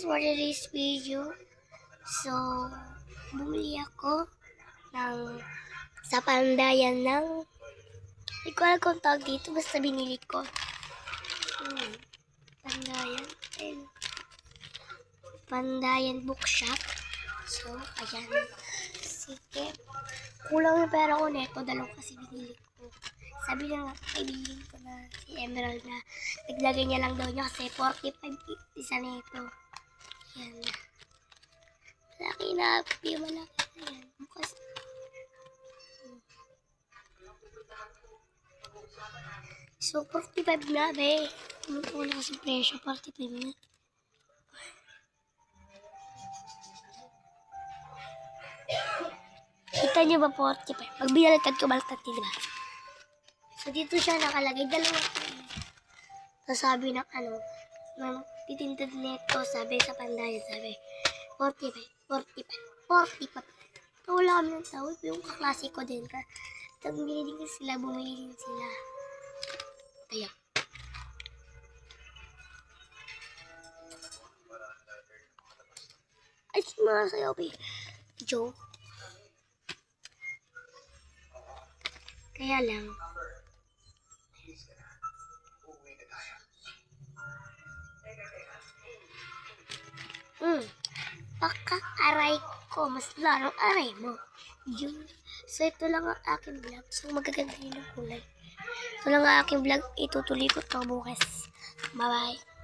for today's video. So, bumili ako sa Pandayan ng, hindi ko alam kung tawag dito, basta binili ko. Pandayan, ayun. Pandayan Bookshop. So, ayan. Sige. Kulang yung pera ko neto, dalawa kasi binili ko. Sabi ng kaibigan ko na si Emerald na naglagay niya lang daw niya kasi 45 isa neto. Ayan. Malaki na. Malaki na yan. Bukas. So, 45 na be. Kumukuha na kasi presyo. 45 na. Kita nyo ba 45? Pag binaliktad ko, baliktad din, diba? So, dito siya nakalagay. Dalawa ko. So, sabi ng titintad nito, sabi sa Pandayan, sabi, 45. So, wala kami ng tawag. Yung kaklase ko din. Bumili din sila. Kaya. Ay, si mga sayo, be. Joe. Kaya lang. Pagka-aray ko, mas larong aray mo. Yun. So, ito lang ang aking vlog. So, magaganda yun ang kulay. Ito lang ang aking vlog. Itutuloy ko ito bukas. Bye-bye.